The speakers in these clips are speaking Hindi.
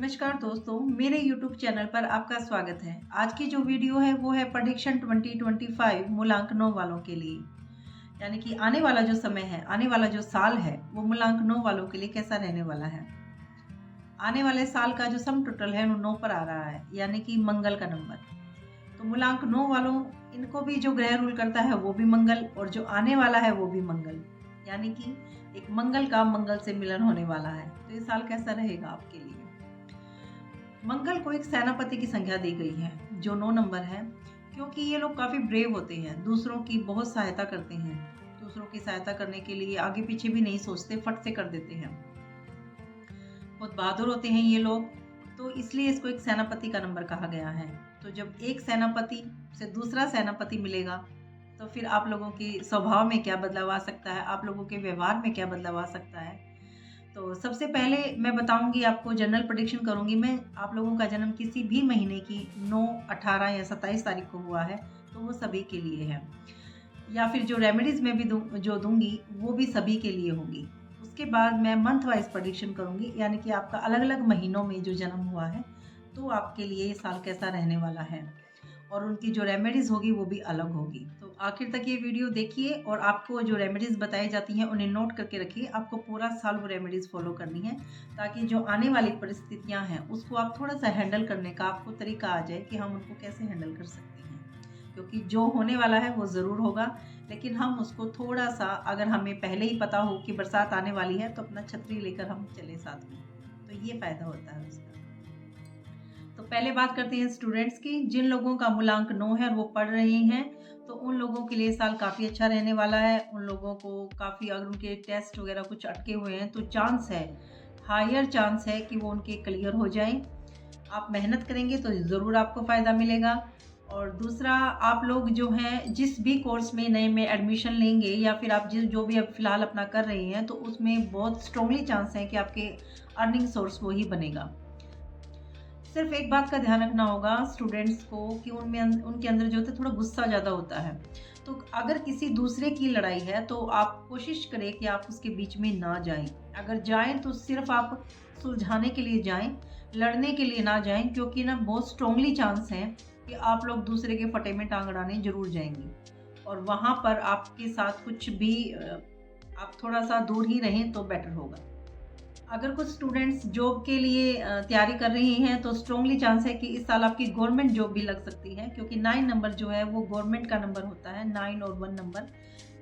नमस्कार दोस्तों, मेरे YouTube चैनल पर आपका स्वागत है। आज की जो वीडियो है वो है प्रेडिक्शन 2025 मूलांकनों वालों के लिए। यानी कि आने वाला जो समय है, आने वाला जो साल है वो मूलांकनों वालों के लिए कैसा रहने वाला है। आने वाले साल का जो सम टोटल है वो 9 पर आ रहा है, यानी कि मंगल का नंबर। तो मूलांकनों वालों, इनको भी जो ग्रह रूल करता है वो भी मंगल, और जो आने वाला है वो भी मंगल। यानी कि एक मंगल का मंगल से मिलन होने वाला है। तो ये साल कैसा रहेगा आपके लिए। मंगल को एक सेनापति की संख्या दी गई है जो 9 नंबर है, क्योंकि ये लोग काफी ब्रेव होते हैं, दूसरों की बहुत सहायता करते हैं। दूसरों की सहायता करने के लिए आगे पीछे भी नहीं सोचते, फट से कर देते हैं। बहुत बहादुर होते हैं ये लोग, तो इसलिए इसको एक सेनापति का नंबर कहा गया है। तो जब एक सेनापति से दूसरा सेनापति मिलेगा तो फिर आप लोगों के स्वभाव में क्या बदलाव आ सकता है, आप लोगों के व्यवहार में क्या बदलाव आ सकता है। तो सबसे पहले मैं बताऊंगी आपको, जनरल प्रेडिक्शन करूंगी मैं। आप लोगों का जन्म किसी भी महीने की 9, 18 या 27 तारीख को हुआ है तो वो सभी के लिए है, या फिर जो रेमेडीज में भी जो दूंगी वो भी सभी के लिए होगी। उसके बाद मैं मंथ वाइज प्रेडिक्शन करूंगी, यानी कि आपका अलग अलग महीनों में जो जन्म हुआ है तो आपके लिए ये साल कैसा रहने वाला है, और उनकी जो रेमेडीज होगी वो भी अलग होगी। तो आखिर तक ये वीडियो देखिए, और आपको जो रेमेडीज बताई जाती हैं उन्हें नोट करके रखिए। आपको पूरा साल वो रेमेडीज फॉलो करनी है, ताकि जो आने वाली परिस्थितियां हैं उसको आप थोड़ा सा हैंडल करने का आपको तरीका आ जाए कि हम उनको कैसे हैंडल कर सकते हैं। क्योंकि जो होने वाला है वो ज़रूर होगा, लेकिन हम उसको थोड़ा सा, अगर हमें पहले ही पता हो कि बरसात आने वाली है तो अपना छतरी लेकर हम चले साथ में, तो ये फायदा होता है उसका। तो पहले बात करते हैं स्टूडेंट्स की। जिन लोगों का मूल्यांक 9 है और वो पढ़ रहे हैं, तो उन लोगों के लिए साल काफ़ी अच्छा रहने वाला है। उन लोगों को काफ़ी, अगर उनके टेस्ट वगैरह कुछ अटके हुए हैं तो चांस है, हायर चांस है कि वो उनके क्लियर हो जाएं। आप मेहनत करेंगे तो ज़रूर आपको फ़ायदा मिलेगा। और दूसरा, आप लोग जो हैं जिस भी कोर्स में नए में एडमिशन लेंगे, या फिर आप जो भी अब फ़िलहाल अपना कर रहे हैं, तो उसमें बहुत स्ट्रांगली चांस है कि आपके अर्निंग सोर्स वो ही बनेगा। सिर्फ एक बात का ध्यान रखना होगा स्टूडेंट्स को कि उनमें उनके अंदर जो होता है थोड़ा गुस्सा ज़्यादा होता है। तो अगर किसी दूसरे की लड़ाई है तो आप कोशिश करें कि आप उसके बीच में ना जाएं। अगर जाएं तो सिर्फ आप सुलझाने के लिए जाएं, लड़ने के लिए ना जाएं, क्योंकि ना बहुत स्ट्रांगली चांस है कि आप लोग दूसरे के फटे में टांग अड़ाने जरूर जाएंगे, और वहाँ पर आपके साथ कुछ भी आप थोड़ा सा दूर ही रहें तो बेटर होगा। अगर कुछ स्टूडेंट्स जॉब के लिए तैयारी कर रही हैं तो स्ट्रांगली चांस है कि इस साल आपकी गवर्नमेंट जॉब भी लग सकती है, क्योंकि 9 नंबर जो है वो गवर्नमेंट का नंबर होता है, 9 और 1 नंबर।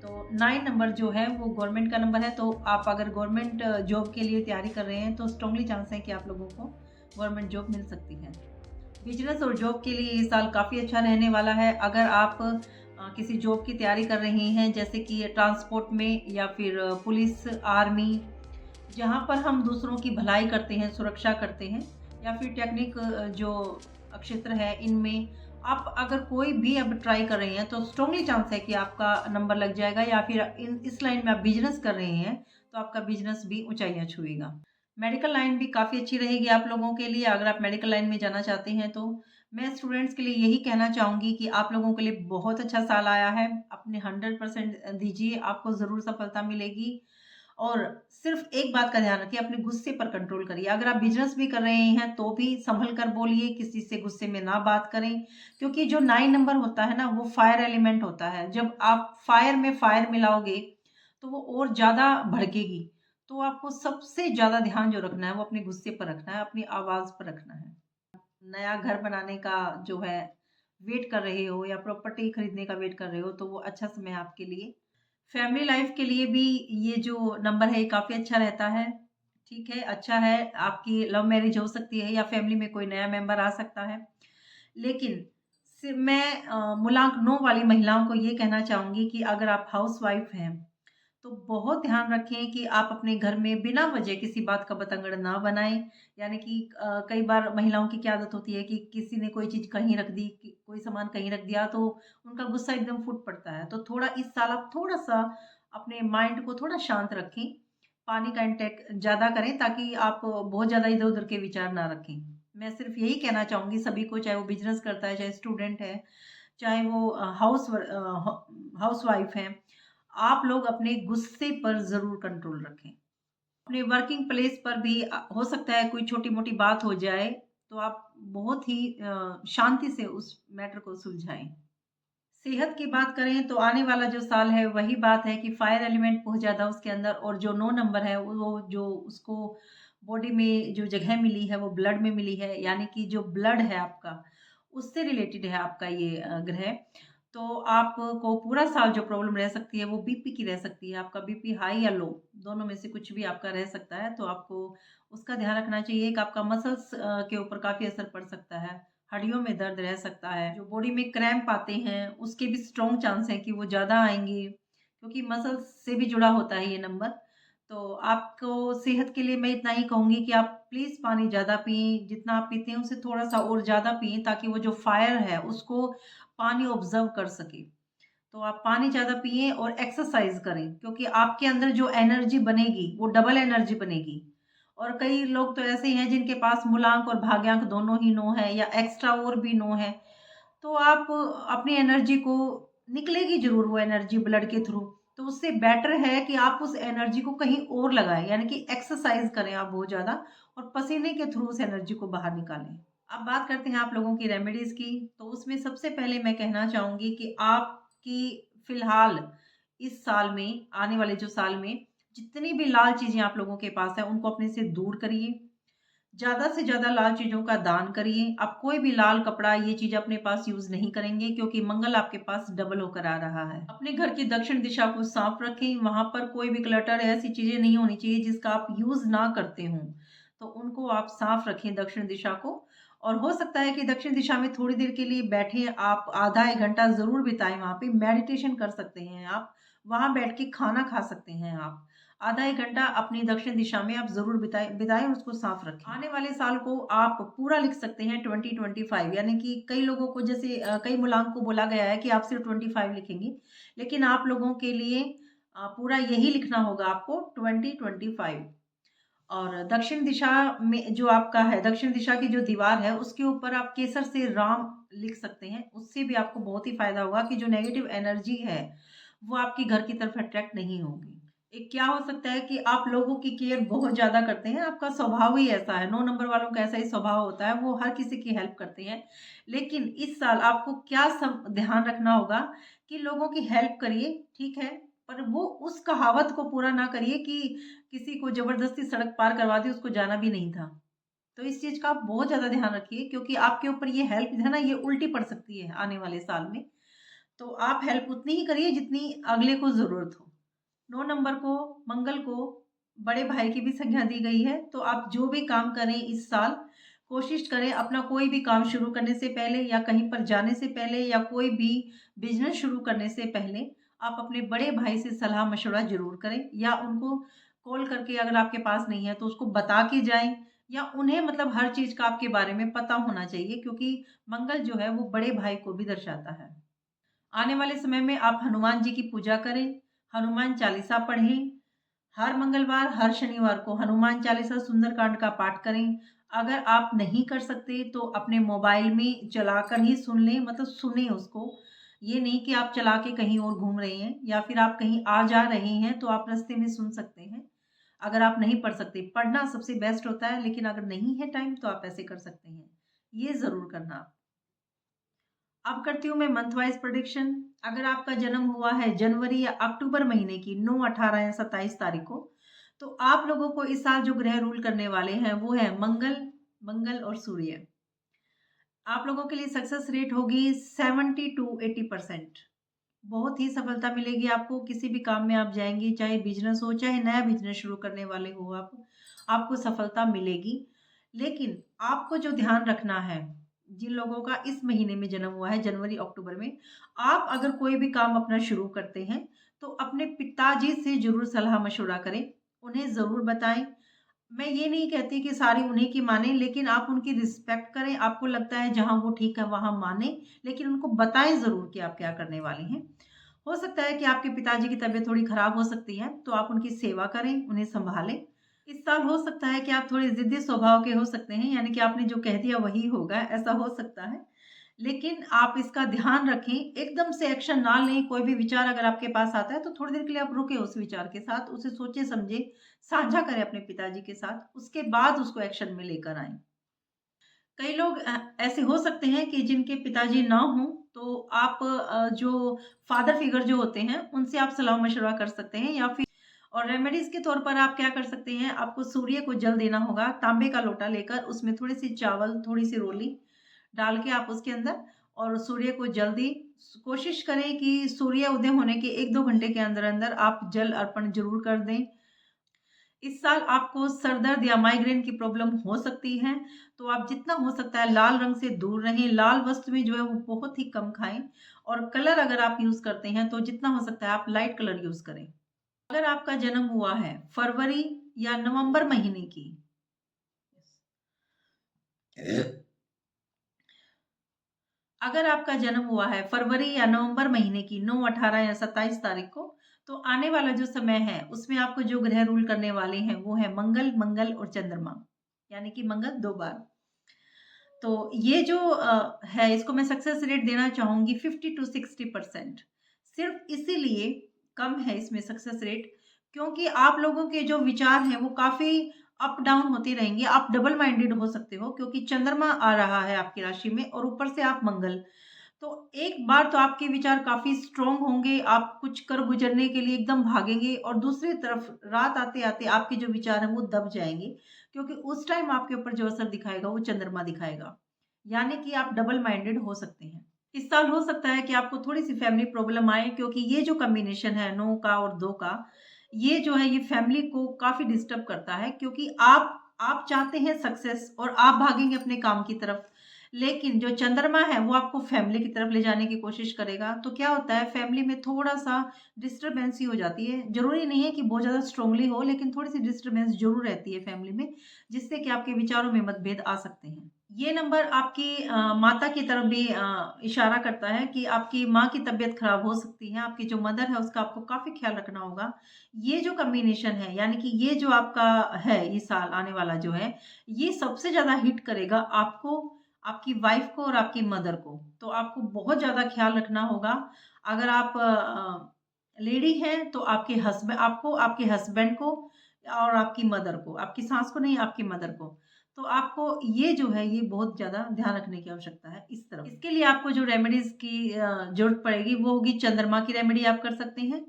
तो 9 नंबर जो है वो गवर्नमेंट का नंबर है। तो आप अगर गवर्नमेंट जॉब के लिए तैयारी कर रहे हैं तो स्ट्रांगली चांस है कि आप लोगों को गवर्नमेंट जॉब मिल सकती है। बिजनेस और जॉब के लिए ये साल काफ़ी अच्छा रहने वाला है। अगर आप किसी जॉब की तैयारी कर रहे हैं, जैसे कि ट्रांसपोर्ट में या फिर पुलिस, आर्मी, जहाँ पर हम दूसरों की भलाई करते हैं, सुरक्षा करते हैं, या फिर टेक्निक जो क्षेत्र है, इनमें आप अगर कोई भी अब ट्राई कर रहे हैं तो स्ट्रांगली चांस है कि आपका नंबर लग जाएगा। या फिर इस लाइन में आप बिजनेस कर रहे हैं तो आपका बिजनेस भी ऊंचाइयां छुएगा। मेडिकल लाइन भी काफ़ी अच्छी रहेगी आप लोगों के लिए, अगर आप मेडिकल लाइन में जाना चाहते हैं तो। मैं स्टूडेंट्स के लिए यही कहना चाहूँगी कि आप लोगों के लिए बहुत अच्छा साल आया है। अपने 100% दीजिए, आपको ज़रूर सफलता मिलेगी। और सिर्फ एक बात का ध्यान रखिए, अपने गुस्से पर कंट्रोल करिए। अगर आप बिजनेस भी कर रहे हैं तो भी संभल कर बोलिए, किसी से गुस्से में ना बात करें, क्योंकि जो 9 नंबर होता है ना वो फायर एलिमेंट होता है। जब आप फायर में फायर मिलाओगे तो वो और ज़्यादा भड़केगी। तो आपको सबसे ज़्यादा ध्यान जो रखना है वो अपने गुस्से पर रखना है, अपनी आवाज़ पर रखना है। नया घर बनाने का जो है वेट कर रहे हो, या प्रॉपर्टी खरीदने का वेट कर रहे हो, तो वो अच्छा समय है आपके लिए। फैमिली लाइफ के लिए भी ये जो नंबर है ये काफ़ी अच्छा रहता है। ठीक है, अच्छा है। आपकी लव मैरिज हो सकती है या फैमिली में कोई नया मेंबर आ सकता है। लेकिन मैं मूलांक 9 वाली महिलाओं को ये कहना चाहूँगी कि अगर आप हाउस वाइफ हैं तो बहुत ध्यान रखें कि आप अपने घर में बिना वजह किसी बात का बतंगड़ ना बनाएं। यानी कि कई बार महिलाओं की क्या आदत होती है कि किसी ने कोई चीज़ कहीं रख दी, कोई सामान कहीं रख दिया, तो उनका गुस्सा एकदम फूट पड़ता है। तो थोड़ा इस साल आप थोड़ा सा अपने माइंड को थोड़ा शांत रखें, पानी का इंटेक ज़्यादा करें, ताकि आप बहुत ज़्यादा इधर उधर के विचार ना रखें। मैं सिर्फ यही कहना चाहूँगी सभी को, चाहे वो बिजनेस करता है, चाहे स्टूडेंट है, चाहे वो हाउस वाइफ है, आप लोग अपने गुस्से पर ज़रूर कंट्रोल रखें। अपने वर्किंग प्लेस पर भी हो सकता है कोई छोटी-मोटी बात हो जाए, तो आप बहुत ही शांति से उस मैटर को सुलझाएँ। सेहत की बात करें तो आने वाला जो साल है वही बात है कि फायर एलिमेंट बहुत ज़्यादा उसके अंदर, और जो 9 नंबर है वो जो उसको बॉडी में जो जगह मिली है वो ब्लड में मिली है, यानी कि जो ब्लड है आपका उससे रिलेटेड है आपका ये ग्रह। तो आपको पूरा साल जो प्रॉब्लम रह सकती है वो बीपी की रह सकती है। आपका बीपी हाई या लो दोनों में से कुछ भी आपका रह सकता है, तो आपको उसका ध्यान रखना चाहिए। एक आपका मसल्स के ऊपर काफ़ी असर पड़ सकता है, हड्डियों में दर्द रह सकता है, जो बॉडी में क्रैम्प आते हैं उसके भी स्ट्रॉन्ग चांस है कि वो ज़्यादा आएँगे, क्योंकि मसल्स से भी जुड़ा होता है ये नंबर। तो आपको सेहत के लिए मैं इतना ही कहूँगी कि आप प्लीज़ पानी ज़्यादा पिएँ, जितना आप पीते हैं उससे थोड़ा-सा और ज़्यादा पिएँ, ताकि वो जो फायर है उसको पानी ऑब्ज़र्व कर सके। तो आप पानी ज़्यादा पिएँ और एक्सरसाइज़ करें, क्योंकि आपके अंदर जो एनर्जी बनेगी वो डबल एनर्जी बनेगी। और कई लोग तो ऐसे हैं जिनके पास मूलांक और भाग्यांक दोनों ही 9 है या एक्स्ट्रा और भी 9 है। तो आप अपनी एनर्जी को, निकलेगी ज़रूर वो एनर्जी ब्लड के थ्रू, तो उससे बेटर है कि आप उस एनर्जी को कहीं और लगाएँ, यानी कि एक्सरसाइज़ करें आप बहुत ज़्यादा और पसीने के थ्रू उस एनर्जी को बाहर निकालें। अब बात करते हैं आप लोगों की रेमेडीज़ की, तो उसमें सबसे पहले मैं कहना चाहूँगी कि आपकी फ़िलहाल इस साल में, आने वाले जो साल में, जितनी भी लाल चीज़ें आप लोगों के पास हैं, उनको अपने से दूर करिए। ज़्यादा से ज़्यादा लाल चीज़ों का दान करिए। आप कोई भी लाल कपड़ा ये चीज़ अपने पास यूज़ नहीं करेंगे, क्योंकि मंगल आपके पास डबल होकर आ रहा है। अपने घर की दक्षिण दिशा को साफ रखें, वहाँ पर कोई भी क्लटर ऐसी चीज़ें नहीं होनी चाहिए जिसका आप यूज़ ना करते हों। तो उनको आप साफ रखें दक्षिण दिशा को। और हो सकता है कि दक्षिण दिशा में थोड़ी देर के लिए बैठें, आप आधा 1 घंटा ज़रूर बिताएँ वहाँ पे, मेडिटेशन कर सकते हैं आप। वहाँ बैठ के खाना खा सकते हैं आप। आधा 1 घंटा अपनी दक्षिण दिशा में आप ज़रूर बिताएँ और उसको साफ रखें। आने वाले साल को आप पूरा लिख सकते हैं 2025, यानी कि कई लोगों को जैसे कई मूलांक को बोला गया है कि आप सिर्फ 25 लिखेंगे, लेकिन आप लोगों के लिए पूरा यही लिखना होगा आपको 2025। और दक्षिण दिशा में जो आपका है, दक्षिण दिशा की जो दीवार है उसके ऊपर आप केसर से राम लिख सकते हैं। उससे भी आपको बहुत ही फ़ायदा होगा कि जो नेगेटिव एनर्जी है, वो आपके घर की तरफ अट्रैक्ट नहीं होगी। एक क्या हो सकता है कि आप लोगों की केयर बहुत ज़्यादा करते हैं, आपका स्वभाव ही ऐसा है, 9 नंबर वालों का ऐसा ही स्वभाव होता है, वो हर किसी की हेल्प करते हैं। लेकिन इस साल आपको क्या सम ध्यान रखना होगा कि लोगों की हेल्प करिए, ठीक है, पर वो उस कहावत को पूरा ना करिए कि किसी को ज़बरदस्ती सड़क पार करवा दी, उसको जाना भी नहीं था। तो इस चीज़ का आप बहुत ज़्यादा ध्यान रखिए, क्योंकि आपके ऊपर ये हेल्प है ना, ये उल्टी पड़ सकती है आने वाले साल में। तो आप हेल्प उतनी ही करिए जितनी अगले को ज़रूरत हो। 9 नंबर को, मंगल को बड़े भाई की भी संज्ञा दी गई है, तो आप जो भी काम करें इस साल, कोशिश करें अपना कोई भी काम शुरू करने से पहले या कहीं पर जाने से पहले या कोई भी बिज़नेस शुरू करने से पहले आप अपने बड़े भाई से सलाह-मशवरा ज़रूर करें, या उनको कॉल करके, अगर आपके पास नहीं है तो उसको बता के जाएँ, या उन्हें मतलब हर चीज़ का आपके बारे में पता होना चाहिए, क्योंकि मंगल जो है वो बड़े भाई को भी दर्शाता है। आने वाले समय में आप हनुमान जी की पूजा करें, हनुमान चालीसा पढ़ें। हर मंगलवार, हर शनिवार को हनुमान चालीसा सुंदरकांड का पाठ करें। अगर आप नहीं कर सकते तो अपने मोबाइल में चलाकर ही सुन लें, मतलब सुनें उसको। ये नहीं कि आप चला के कहीं और घूम रहे हैं, या फिर आप कहीं आ जा रहे हैं तो आप रास्ते में सुन सकते हैं। अगर आप नहीं पढ़ सकते, पढ़ना सबसे बेस्ट होता है, लेकिन अगर नहीं है टाइम तो आप ऐसे कर सकते हैं। ये ज़रूर करना। अब करती हूँ मैं मंथ वाइज प्रेडिक्शन। अगर आपका जन्म हुआ है जनवरी या अक्टूबर महीने की 9, 18 या 27 तारीख को, तो आप लोगों को इस साल जो ग्रह रूल करने वाले हैं वो है मंगल, मंगल और सूर्य। आप लोगों के लिए सक्सेस रेट होगी 70 टू 80%। बहुत ही सफलता मिलेगी आपको, किसी भी काम में आप जाएंगे, चाहे बिजनेस हो, चाहे नया बिजनेस शुरू करने वाले हो आप, आपको सफलता मिलेगी। लेकिन आपको जो ध्यान रखना है, जिन लोगों का इस महीने में जन्म हुआ है जनवरी अक्टूबर में, आप अगर कोई भी काम अपना शुरू करते हैं तो अपने पिताजी से जरूर सलाह मशवरा करें, उन्हें ज़रूर बताएं। मैं ये नहीं कहती कि सारी उन्हीं की माने, लेकिन आप उनकी रिस्पेक्ट करें। आपको लगता है जहाँ वो ठीक है वहाँ माने, लेकिन उनको बताएं ज़रूर कि आप क्या करने वाले हैं। हो सकता है कि आपके पिताजी की तबीयत थोड़ी खराब हो सकती है, तो आप उनकी सेवा करें, उन्हें सँभालें। इस साल हो सकता है कि आप थोड़े ज़िद्दी स्वभाव के हो सकते हैं, यानी कि आपने जो कह दिया वही होगा, ऐसा हो सकता है। लेकिन आप इसका ध्यान रखें, एकदम से एक्शन ना लें। कोई भी विचार अगर आपके पास आता है तो थोड़ी देर के लिए आप रुकें उस विचार के साथ, उसे सोचें समझें, साझा करें अपने पिताजी के साथ, उसके बाद उसको एक्शन में लेकर आएँ। कई लोग ऐसे हो सकते हैं कि जिनके पिताजी ना हों, तो आप जो फादर फिगर जो होते हैं, उनसे आप सलाह-मशवरा कर सकते हैं या फिर और रेमेडीज़ के तौर पर आप क्या कर सकते हैं, आपको सूर्य को जल देना होगा, तांबे का लोटा लेकर उसमें थोड़ी-सी चावल, थोड़ी-सी रोली डाल के आप उसके अंदर और सूर्य को जल दें। कोशिश करें कि सूर्य उदय होने के 1-2 घंटे के अंदर-अंदर आप जल अर्पण ज़रूर कर दें। इस साल आपको सर दर्द या माइग्रेन की प्रॉब्लम हो सकती है, तो आप जितना हो सकता है लाल रंग से दूर रहें। लाल वस्तु में जो है वो बहुत ही कम खाएँ और कलर अगर आप यूज़ करते हैं, तो जितना हो सकता है आप लाइट कलर यूज़ करें। अगर आपका जन्म हुआ है फरवरी या नवंबर महीने की अगर आपका जन्म हुआ है फरवरी या नवंबर महीने की 9, 18 या 27 तारीख को, तो आने वाला जो समय है, उसमें आपको जो ग्रह रूल करने वाले हैं, वो है मंगल, मंगल और चंद्रमा, यानी कि मंगल 2 बार। तो ये जो है, इसको मैं सक्सेस रेट देना चाहूँगी 50 टू 60%। सिर्फ़ इसीलिए कम है इसमें सक्सेस रेट, क्योंकि आप लोगों के जो विचार हैं, वो काफ़ी अप डाउन होते रहेंगे। आप डबल माइंडेड हो सकते हो, क्योंकि चंद्रमा आ रहा है आपकी राशि में और ऊपर से आप मंगल। तो एक बार तो आपके विचार काफ़ी स्ट्रॉन्ग होंगे, आप कुछ कर गुज़रने के लिए एकदम भागेंगे और दूसरी तरफ रात आते-आते आपके जो विचार हैं वो दब जाएँगे, क्योंकि उस टाइम आपके ऊपर जो असर दिखाएगा वो चंद्रमा दिखाएगा। यानी कि आप डबल माइंडेड हो सकते हैं। इस साल हो सकता है कि आपको थोड़ी-सी फैमिली प्रॉब्लम आए, क्योंकि ये जो कॉम्बिनेशन है 9 का और 2 का, ये जो है ये फैमिली को काफ़ी डिस्टर्ब करता है, क्योंकि आप चाहते हैं सक्सेस और आप भागेंगे अपने काम की तरफ। लेकिन जो चंद्रमा है वो आपको फैमिली की तरफ ले जाने की कोशिश करेगा। तो क्या होता है, फैमिली में थोड़ा-सा डिस्टर्बेंस ही हो जाती है। ज़रूरी नहीं है कि बहुत ज़्यादा स्ट्रांगली हो, लेकिन थोड़ी-सी डिस्टर्बेंस ज़रूर रहती है फैमिली में, जिससे कि आपके विचारों में मतभेद आ सकते हैं। ये नंबर आपकी माता की तरफ भी इशारा करता है कि आपकी माँ की तबीयत खराब हो सकती है, आपकी जो मदर है उसका आपको काफ़ी ख़्याल रखना होगा। ये जो कॉम्बिनेशन है, यानी कि ये जो आपका है ये साल आने वाला जो है, ये सबसे ज़्यादा हिट करेगा आपको, आपकी वाइफ़ को और आपकी मदर को। तो आपको बहुत ज़्यादा ख़्याल रखना होगा। अगर आप लेडी हैं तो आपको, आपके हस्बैंड को और आपकी मदर को, आपकी सास को नहीं, आपकी मदर को। तो आपको ये जो है ये बहुत ज़्यादा ध्यान रखने की आवश्यकता है इस तरफ। इसके लिए आपको जो रेमेडीज़ की ज़रूरत पड़ेगी वो होगी चंद्रमा की रेमेडी आप कर सकते हैं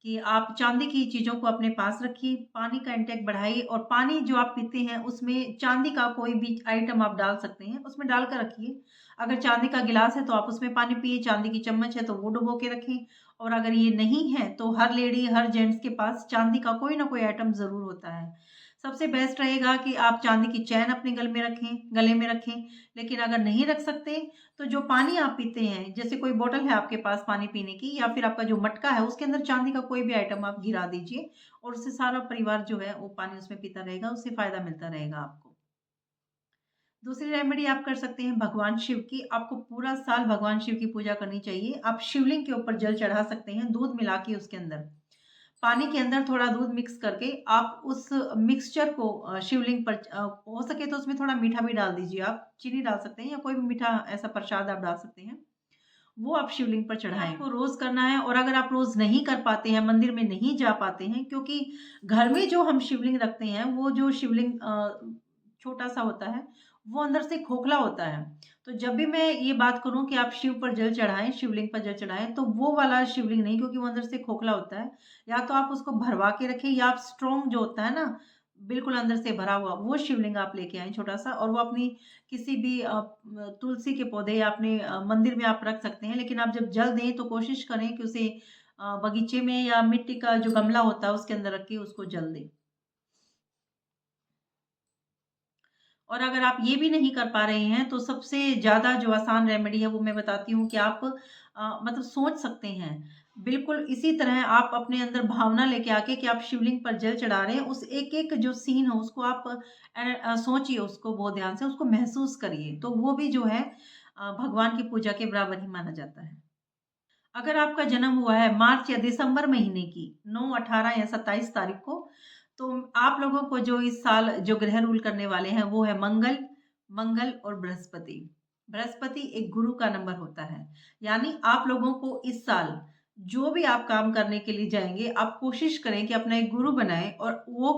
कि आप चाँदी की चीज़ों को अपने पास रखिए, पानी का इंटेक बढ़ाइए और पानी जो आप पीते हैं उसमें चाँदी का कोई भी आइटम आप डाल सकते हैं, उसमें डाल कर रखिए। अगर चाँदी का गिलास है तो आप उसमें पानी पिए, चाँदी की चम्मच है तो वो डुबो के रखें और अगर ये नहीं है तो हर लेडी, हर जेंट्स के पास चाँदी का कोई ना कोई आइटम ज़रूर होता है। सबसे बेस्ट रहेगा कि आप चाँदी की चैन अपने गले में रखें, लेकिन अगर नहीं रख सकते, तो जो पानी आप पीते हैं, जैसे कोई बॉटल है आपके पास पानी पीने की या फिर आपका जो मटका है, उसके अंदर चाँदी का कोई भी आइटम आप गिरा दीजिए और उससे सारा परिवार जो है, वो पानी उसमें पीता रहेगा, उससे फ़ायदा मिलता रहेगा आपको। दूसरी रेमेडी आप कर सकते हैं भगवान शिव की। आपको पूरा साल भगवान शिव की पूजा करनी चाहिए। आप शिवलिंग के ऊपर जल चढ़ा सकते हैं, दूध मिला के उसके अंदर। पानी के अंदर थोड़ा दूध मिक्स करके आप उस मिक्सचर को शिवलिंग पर हो सके तो उसमें थोड़ा मीठा भी डाल दीजिए आप, चीनी डाल सकते हैं या कोई भी मीठा ऐसा प्रसाद आप डाल सकते हैं। वो आप शिवलिंग पर चढ़ाएँ। आपको रोज़ करना है और अगर आप रोज़ नहीं कर पाते हैं, मंदिर में नहीं जा पाते हैं, क्योंकि घर में जो हम शिवलिंग रखते हैं, वो जो शिवलिंग छोटा-सा होता है, वो अंदर से खोखला होता है। तो जब भी मैं ये बात करूँ कि आप शिव पर जल चढ़ाएँ, शिवलिंग पर जल चढ़ाएँ, तो वो वाला शिवलिंग नहीं, क्योंकि वो अंदर से खोखला होता है। या तो आप उसको भरवा के रखें या आप स्ट्रॉन्ग जो होता है ना, बिल्कुल अंदर से भरा हुआ, वो शिवलिंग आप लेके आएँ छोटा-सा और वो अपनी किसी भी तुलसी के पौधे या अपने मंदिर में आप रख सकते हैं। लेकिन आप जब जल दें तो कोशिश करें कि उसे बगीचे में या मिट्टी का जो गमला होता है उसके अंदर रख के उसको जल दें। और अगर आप ये भी नहीं कर पा रहे हैं तो सबसे ज़्यादा जो आसान रेमेडी है वो मैं बताती हूँ कि आप मतलब सोच सकते हैं। बिल्कुल इसी तरह आप अपने अंदर भावना लेके आके कि आप शिवलिंग पर जल चढ़ा रहे हैं, उस एक-एक जो सीन है उसको आप सोचिए उसको बहुत ध्यान से, उसको महसूस करिए। तो वो भी जो है भगवान की पूजा के बराबर ही माना जाता है। अगर आपका जन्म हुआ है मार्च या दिसंबर महीने की 9, 18 या 27 तारीख को, तो आप लोगों को जो इस साल जो ग्रह रूल करने वाले हैं वो है मंगल, मंगल और बृहस्पति। बृहस्पति एक गुरु का नंबर होता है। यानी आप लोगों को इस साल जो भी आप काम करने के लिए जाएँगे, आप कोशिश करें कि अपना एक गुरु बनाएँ और वो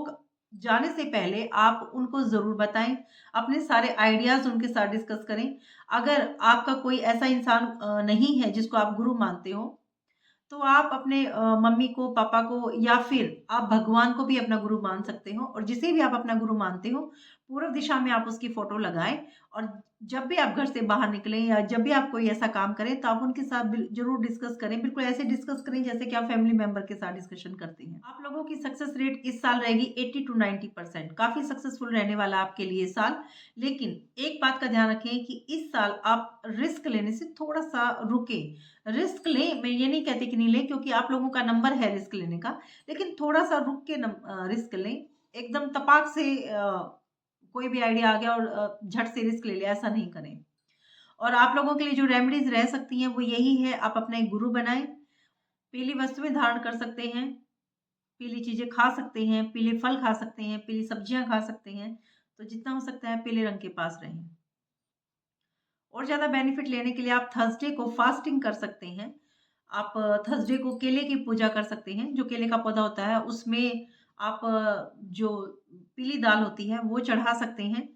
जाने से पहले आप उनको ज़रूर बताएँ, अपने सारे आइडियाज़ उनके साथ डिस्कस करें। अगर आपका कोई ऐसा इंसान नहीं है जिसको आप गुरु मानते हो, तो आप अपने मम्मी को, पापा को या फिर आप भगवान को भी अपना गुरु मान सकते हो और जिसे भी आप अपना गुरु मानते हो, पूर्व दिशा में आप उसकी फ़ोटो लगाएँ और जब भी आप घर से बाहर निकलें या जब भी आप कोई ऐसा काम करें, तो आप उनके साथ ज़रूर डिस्कस करें। बिल्कुल ऐसे डिस्कस करें जैसे कि आप फैमिली मेंबर के साथ डिस्कशन करते हैं। आप लोगों की सक्सेस रेट इस साल रहेगी 80 टू 90%, काफ़ी सक्सेसफुल रहने वाला आपके लिए साल। लेकिन एक बात का ध्यान रखें कि इस साल आप रिस्क लेने से थोड़ा-सा रुकें। रिस्क लें, मैं ये नहीं कहती कि नहीं लें क्योंकि आप लोगों का नंबर है रिस्क लेने का, लेकिन थोड़ा-सा रुक के रिस्क लें। एकदम तपाक से कोई भी आइडिया आ गया और झट से रिस्क ले लिया, ऐसा नहीं करें। और आप लोगों के लिए जो रेमेडीज़ रह सकती हैं वो यही है, आप अपना एक गुरु बनाएँ, पीली वस्तुएँ धारण कर सकते हैं, पीली चीज़ें खा सकते हैं, पीले फल खा सकते हैं, पीली सब्जियाँ खा सकते हैं। तो जितना हो सकता है पीले रंग के पास रहें। और ज़्यादा बेनिफिट लेने के लिए आप थर्सडे को फास्टिंग कर सकते हैं। आप थर्सडे को केले की पूजा कर सकते हैं। जो केले का पौधा होता है उसमें आप जो पीली दाल होती है वो चढ़ा सकते हैं।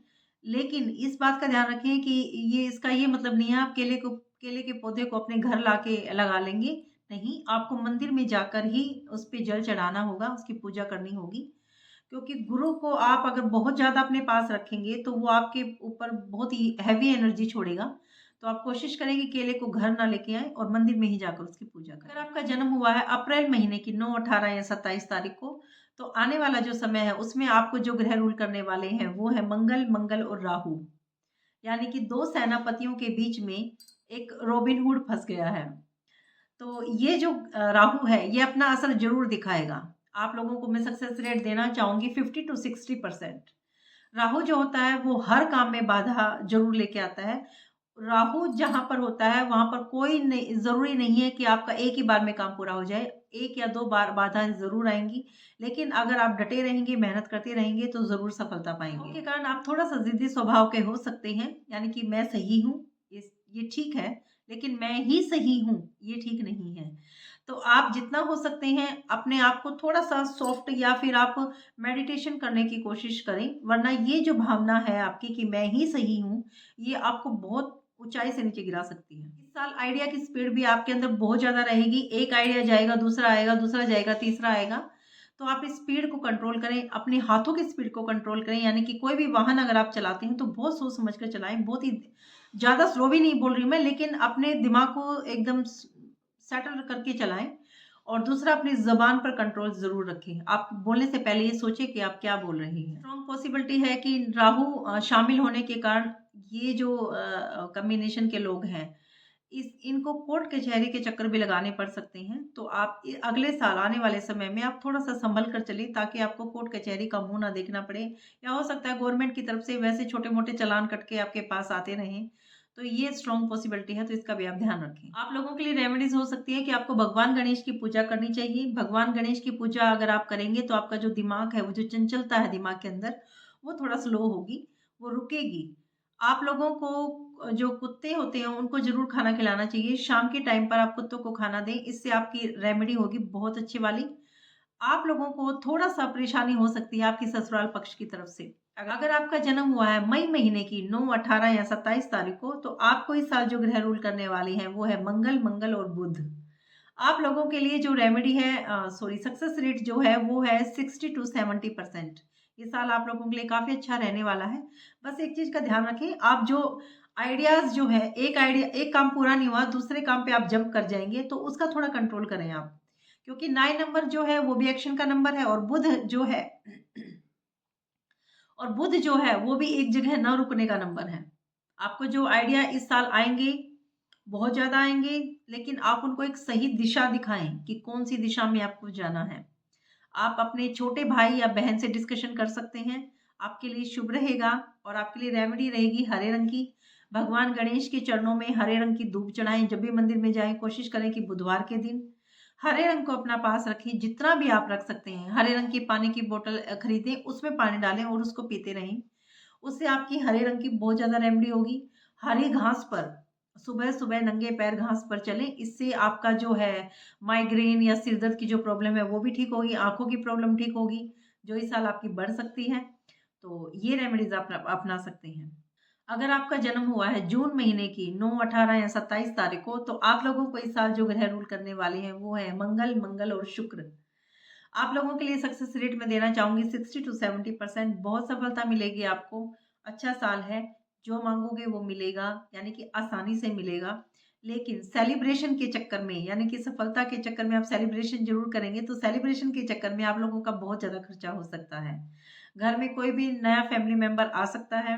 लेकिन इस बात का ध्यान रखें कि ये इसका ये मतलब नहीं है आप केले के पौधे को अपने घर लाके लगा लेंगे। नहीं, आपको मंदिर में जाकर ही उस पे जल चढ़ाना होगा, उसकी पूजा करनी होगी। क्योंकि गुरु को आप अगर बहुत ज़्यादा अपने पास रखेंगे तो वो आपके ऊपर बहुत ही हैवी एनर्जी छोड़ेगा। तो आप कोशिश करें कि केले को घर ना लेके आएँ और मंदिर में ही जाकर उसकी पूजा करें। अगर आपका जन्म हुआ है अप्रैल महीने की 9, 18 या 27 तारीख को, तो आने वाला जो समय है उसमें आपको जो ग्रह रूल करने वाले हैं वो है मंगल और राहु। यानी कि 2 सेनापतियों के बीच में एक रॉबिन हुड फँस गया है। तो ये जो राहु है ये अपना असर ज़रूर दिखाएगा। आप लोगों को मैं सक्सेस रेट देना चाहूँगी 50 टू 60%। राहु जो होता है वो हर काम में बाधा ज़रूर लेके आता है। राहु जहाँ पर होता है वहाँ पर कोई नहीं, ज़रूरी नहीं है कि आपका एक ही बार में काम पूरा हो जाए। 1 या 2 बार बाधाएँ ज़रूर आएँगी, लेकिन अगर आप डटे रहेंगे, मेहनत करते रहेंगे तो ज़रूर सफलता पाएँगे। राहु के कारण आप थोड़ा-सा ज़िद्दी स्वभाव के हो सकते हैं, यानी कि मैं सही हूँ, ये ठीक है, लेकिन मैं ही सही हूँ, ये ठीक नहीं है। तो आप जितना हो सकते हैं अपने आप को थोड़ा-सा सॉफ्ट या फिर आप मेडिटेशन करने की कोशिश करें, वरना ये जो भावना है आपकी कि मैं ही सही हूँ, ये आपको बहुत ऊँचाई से नीचे गिरा सकती है। इस साल आइडिया की स्पीड भी आपके अंदर बहुत ज़्यादा रहेगी। एक आइडिया जाएगा, दूसरा आएगा, दूसरा जाएगा, तीसरा आएगा। तो आप इस स्पीड को कंट्रोल करें, अपने हाथों की स्पीड को कंट्रोल करें, यानी कि कोई भी वाहन अगर आप चलाते हैं तो बहुत सोच समझ कर चलाएँ। बहुत ही ज़्यादा स्लो भी नहीं बोल रही मैं, लेकिन अपने दिमाग को एकदम सेटल करके चलाएँ। और दूसरा अपनी ज़ुबान पर कंट्रोल ज़रूर रखें। आप बोलने से पहले ये सोचें कि आप क्या बोल रहे हैं। स्ट्रॉन्ग पॉसिबिलिटी है कि राहु शामिल होने के कारण ये जो कॉम्बिनेशन के लोग हैं, इनको कोर्ट कचहरी के चक्कर भी लगाने पड़ सकते हैं। तो आप अगले साल आने वाले समय में आप थोड़ा-सा संभल कर चलें ताकि आपको कोर्ट कचहरी का मुँह ना देखना पड़े, या हो सकता है गवर्नमेंट की तरफ से वैसे छोटे-मोटे चालान कट के आपके पास आते रहें। तो ये स्ट्रॉन्ग पॉसिबिलिटी है, तो इसका भी आप ध्यान रखें। आप लोगों के लिए रेमेडीज़ हो सकती है कि आपको भगवान गणेश की पूजा करनी चाहिए। भगवान गणेश की पूजा अगर आप करेंगे तो आपका जो दिमाग है, वो जो चंचलता है दिमाग के अंदर, वो थोड़ा स्लो होगी, वो रुकेगी। आप लोगों को जो कुत्ते होते हैं उनको ज़रूर खाना खिलाना चाहिए। शाम के टाइम पर आप कुत्तों को खाना दें, इससे आपकी रेमेडी होगी बहुत अच्छी वाली। आप लोगों को थोड़ा-सा परेशानी हो सकती है आपके ससुराल पक्ष की तरफ से। अगर आपका जन्म हुआ है मई महीने की 9, 18 या 27 तारीख को, तो आपको इस साल जो ग्रह रूल करने वाले हैं वो है मंगल और बुध। आप लोगों के लिए जो रेमेडी है सक्सेस रेट जो है वो है 60 टू 70%। ये साल आप लोगों के लिए काफ़ी अच्छा रहने वाला है। बस एक चीज़ का ध्यान रखें, आप जो आइडियाज़ जो है, एक काम पूरा नहीं हुआ, दूसरे काम पे आप जंप कर जाएँगे, तो उसका थोड़ा कंट्रोल करें आप। क्योंकि 9 नंबर जो है वो भी एक्शन का नंबर है, और बुध जो है वो भी एक जगह ना रुकने का नंबर है। आपको जो आइडिया इस साल आएँगे, बहुत ज़्यादा आएँगे, लेकिन आप उनको एक सही दिशा दिखाएँ कि कौन-सी दिशा में आपको जाना है। आप अपने छोटे भाई या बहन से डिस्कशन कर सकते हैं, आपके लिए शुभ रहेगा। और आपके लिए रेमेडी रहेगी हरे रंग की। भगवान गणेश के चरणों में हरे रंग की धूप चढ़ाएँ, जब भी मंदिर में जाएँ कोशिश करें कि बुधवार के दिन हरे रंग को अपना पास रखें, जितना भी आप रख सकते हैं। हरे रंग की पानी की बोतल खरीदें, उसमें पानी डालें और उसको पीते रहें। उससे आपकी हरे रंग की बहुत ज़्यादा रेमेडी होगी। हरी घास पर सुबह-सुबह नंगे पैर घास पर चलें, इससे आपका जो है माइग्रेन या सिर दर्द की जो प्रॉब्लम है वो भी ठीक होगी, आँखों की प्रॉब्लम ठीक होगी। जो इस साल आपकी बढ़ सकती है। तो ये रेमेडीज़ आप अपना सकते हैं। अगर आपका जन्म हुआ है जून महीने की 9, 18 या 27 तारीख को, तो आप लोगों को इस साल जो ग्रह रूल करने वाले हैं वो है मंगल और शुक्र। आप लोगों के लिए सक्सेस रेट मैं देना चाहूँगी 60 टू 70%। बहुत सफलता मिलेगी आपको। अच्छा साल है, जो माँगोगे वो मिलेगा, यानी कि आसानी से मिलेगा। लेकिन सेलिब्रेशन के चक्कर में, यानी कि सफलता के चक्कर में आप सेलिब्रेशन ज़रूर करेंगे, तो सेलिब्रेशन के चक्कर में आप लोगों का बहुत ज़्यादा खर्चा हो सकता है। घर में कोई भी नया फैमिली मेंबर आ सकता है,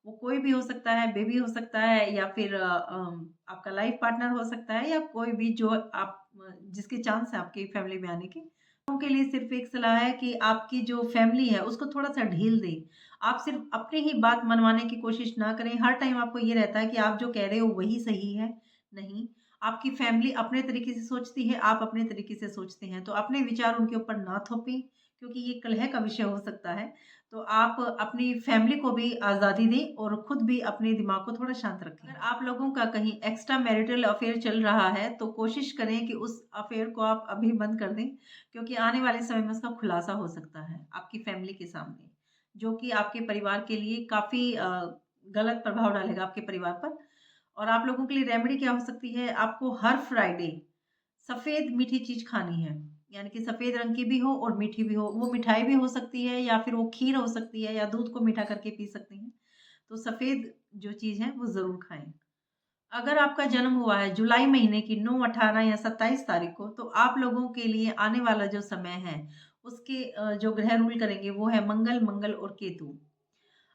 वो कोई भी हो सकता है, बेबी हो सकता है या फिर आपका लाइफ पार्टनर हो सकता है या कोई भी जो आप जिसके चांस है आपकी फैमिली में आने के। लोगों के लिए सिर्फ एक सलाह है कि आपकी जो फैमिली है उसको थोड़ा-सा ढील दें। आप सिर्फ अपनी ही बात मनवाने की कोशिश ना करें। हर टाइम आपको ये रहता है कि आप जो कह रहे हो वही सही है, नहीं। आपकी फैमिली अपने तरीके से सोचती है, आप अपने तरीके से सोचते हैं, तो अपने विचार उनके ऊपर ना थोपें, क्योंकि ये कलह का विषय हो सकता है। तो आप अपनी फैमिली को भी आज़ादी दें और खुद भी अपने दिमाग को थोड़ा शांत रखें। अगर आप लोगों का कहीं एक्स्ट्रा मैरिटल अफेयर चल रहा है, तो कोशिश करें कि उस अफेयर को आप अभी बंद कर दें, क्योंकि आने वाले समय में उसका खुलासा हो सकता है आपकी फैमिली के सामने, जो कि आपके परिवार के लिए काफ़ी गलत प्रभाव डालेगा आपके परिवार पर। और आप लोगों के लिए रेमेडी क्या हो सकती है, आपको हर फ्राइडे सफ़ेद मीठी चीज़ खानी है। यानी कि सफ़ेद रंग की भी हो और मीठी भी हो। वो मिठाई भी हो सकती है या फिर वो खीर हो सकती है या दूध को मीठा करके पी सकते हैं। तो सफ़ेद जो चीज़ है वो ज़रूर खाएँ। अगर आपका जन्म हुआ है जुलाई महीने की 9, 18 या 27 तारीख को, तो आप लोगों के लिए आने वाला जो समय है उसके जो ग्रह रूल करेंगे वो है मंगल और केतु।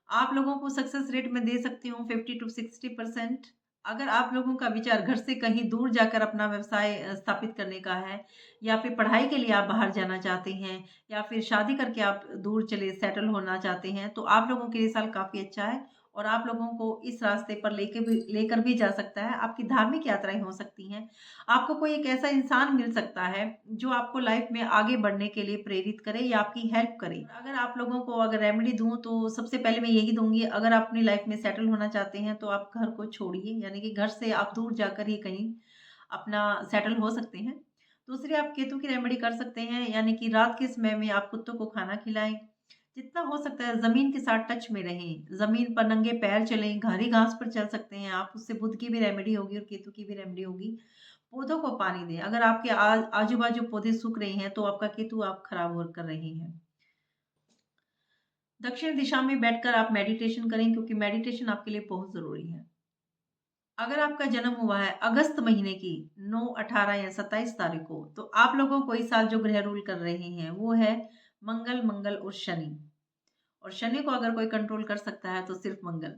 आप लोगों को सक्सेस रेट मैं दे सकती हूँ 50 टू 60%। अगर आप लोगों का विचार घर से कहीं दूर जाकर अपना व्यवसाय स्थापित करने का है, या फिर पढ़ाई के लिए आप बाहर जाना चाहते हैं, या फिर शादी करके आप दूर चले सेटल होना चाहते हैं, तो आप लोगों के लिए साल काफ़ी अच्छा है और आप लोगों को इस रास्ते पर लेकर भी जा सकता है। आपकी धार्मिक यात्राएँ हो सकती हैं। आपको कोई एक ऐसा इंसान मिल सकता है जो आपको लाइफ में आगे बढ़ने के लिए प्रेरित करे या आपकी हेल्प करे। अगर आप लोगों को अगर रेमेडी दूँ तो सबसे पहले मैं यही दूँगी, अगर आप अपनी लाइफ में सेटल होना चाहते हैं तो आप घर को छोड़िए, यानी कि घर से आप दूर जाकर ही कहीं अपना सेटल हो सकते हैं। दूसरी आप केतु की रेमेडी कर सकते हैं, यानी कि रात के समय में आप कुत्तों को खाना खिलाएँ। जितना हो सकता है ज़मीन के साथ टच में रहें, ज़मीन पर नंगे पैर चलें, हरी घास पर चल सकते हैं आप, उससे बुध की भी रेमेडी होगी और केतु की भी रेमेडी होगी। पौधों को पानी दें, अगर आपके आजू-बाजू पौधे सूख रहे हैं तो आपका केतु आप खराब और कर रहे हैं। दक्षिण दिशा में बैठकर आप मेडिटेशन करें, क्योंकि मेडिटेशन आपके लिए बहुत ज़रूरी है। अगर आपका जन्म हुआ है अगस्त महीने की 9, 18 या 27 तारीख को, तो आप लोगों को इस साल जो ग्रह रूल कर रहे हैं वो है मंगल और शनि। और शनि को अगर कोई कंट्रोल कर सकता है तो सिर्फ मंगल।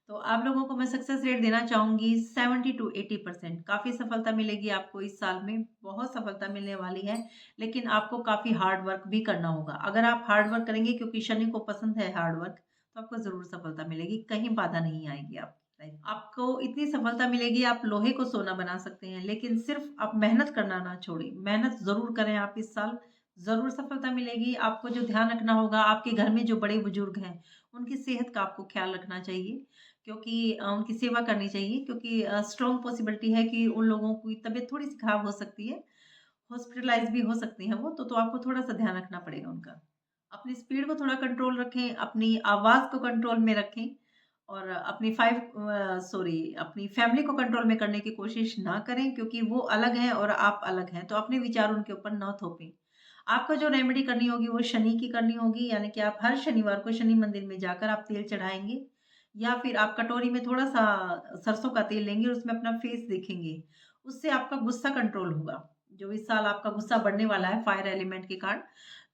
तो आप लोगों को मैं सक्सेस रेट देना चाहूँगी 70 टू 80%। काफ़ी सफलता मिलेगी आपको इस साल में, बहुत सफलता मिलने वाली है, लेकिन आपको काफ़ी हार्ड वर्क भी करना होगा। अगर आप हार्ड वर्क करेंगे, क्योंकि शनि को पसंद है हार्ड वर्क, तो आपको ज़रूर सफलता मिलेगी, कहीं बाधा नहीं आएगी आपकी लाइफ। आपको इतनी सफलता मिलेगी, आप लोहे को सोना बना सकते हैं, लेकिन सिर्फ आप मेहनत करना ना छोड़ें। मेहनत ज़रूर करें आप इस साल, ज़रूर सफलता मिलेगी। आपको जो ध्यान रखना होगा, आपके घर में जो बड़े बुजुर्ग हैं, उनकी सेहत का आपको ख्याल रखना चाहिए, क्योंकि उनकी सेवा करनी चाहिए, क्योंकि स्ट्रॉन्ग पॉसिबिलिटी है कि उन लोगों की तबीयत थोड़ी-सी खराब हो सकती है, हॉस्पिटलाइज़ भी हो सकती हैं वो, तो आपको थोड़ा-सा ध्यान रखना पड़ेगा उनका। अपनी स्पीड को थोड़ा कंट्रोल रखें, अपनी आवाज़ को कंट्रोल में रखें और अपनी फैमिली को कंट्रोल में करने की कोशिश ना करें, क्योंकि वो अलग हैं और आप अलग हैं, तो अपने विचार उनके ऊपर ना थोपें। आपको जो रेमेडी करनी होगी वो शनि की करनी होगी, यानी कि आप हर शनिवार को शनि मंदिर में जाकर आप तेल चढ़ाएँगे, या फिर आप कटोरी में थोड़ा-सा सरसों का तेल लेंगे और उसमें अपना फेस देखेंगे। उससे आपका गुस्सा कंट्रोल होगा। जो इस साल आपका गुस्सा बढ़ने वाला है फायर एलिमेंट के कारण,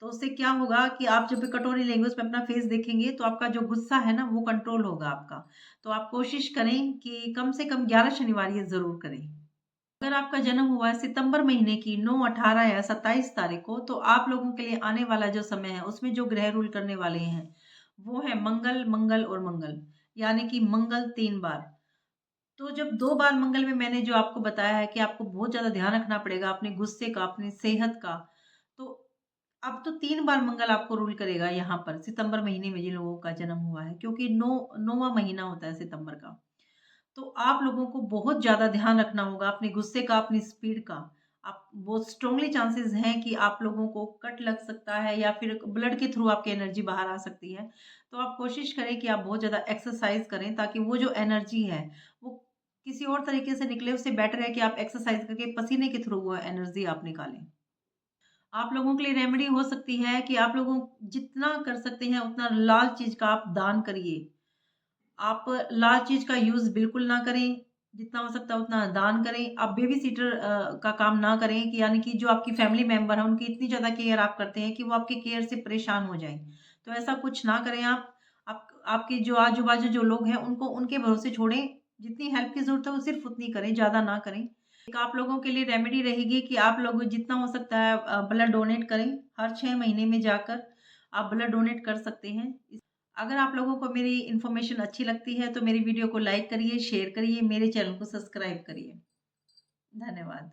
तो उससे क्या होगा कि आप जब भी कटोरी लेंगे उसमें अपना फेस देखेंगे, तो आपका जो गुस्सा है ना वो कंट्रोल होगा आपका। तो आप कोशिश करें कि कम से कम 11 शनिवार ये ज़रूर करें। अगर आपका जन्म हुआ है सितंबर महीने की 9, 18 या 27 तारीख को, तो आप लोगों के लिए आने वाला जो समय है उसमें जो ग्रह रूल करने वाले हैं वो है मंगल, यानी कि मंगल 3 बार। तो जब 2 बार मंगल में मैंने जो आपको बताया है कि आपको बहुत ज़्यादा ध्यान रखना पड़ेगा अपने गुस्से का, अपनी सेहत का, तो अब तो 3 बार मंगल आपको रूल करेगा यहाँ पर सितंबर महीने में जिन लोगों का जन्म हुआ है, क्योंकि 9वाँ महीना होता है सितंबर का। तो आप लोगों को बहुत ज़्यादा ध्यान रखना होगा अपने गुस्से का, अपनी स्पीड का। आप बहुत स्ट्रांगली चांसेस हैं कि आप लोगों को कट लग सकता है या फिर ब्लड के थ्रू आपकी एनर्जी बाहर आ सकती है। तो आप कोशिश करें कि आप बहुत ज़्यादा एक्सरसाइज करें ताकि वो जो एनर्जी है वो किसी और तरीके से निकले। उससे बेटर है कि आप एक्सरसाइज करके पसीने के थ्रू वो एनर्जी आप निकालें। आप लोगों के लिए रेमेडी हो सकती है कि आप लोगों जितना कर सकते हैं उतना लाल चीज़ का आप दान करिए। आप लाल चीज़ का यूज़ बिल्कुल ना करें, जितना हो सकता है उतना दान करें। आप बेबी-सिटर का काम ना करें कि यानी कि जो आपकी फैमिली मेंबर है, उनकी इतनी ज़्यादा केयर आप करते हैं कि वो आपकी केयर से परेशान हो जाएँ। तो ऐसा कुछ ना करें आप। आपके जो आजू-बाजू जो लोग हैं, उनको उनके भरोसे छोड़ें। जितनी हेल्प की ज़रूरत है, वो सिर्फ़ उतनी करें, ज़्यादा ना करें। एक आप लोगों के लिए रेमेडी रहेगी कि आप लोग जितना हो सकता है ब्लड डोनेट करें। हर 6 महीने में जाकर आप ब्लड डोनेट कर सकते हैं। अगर आप लोगों को मेरी इन्फॉर्मेशन अच्छी लगती है तो मेरी वीडियो को लाइक करिए, शेयर करिए, मेरे चैनल को सब्सक्राइब करिए। धन्यवाद।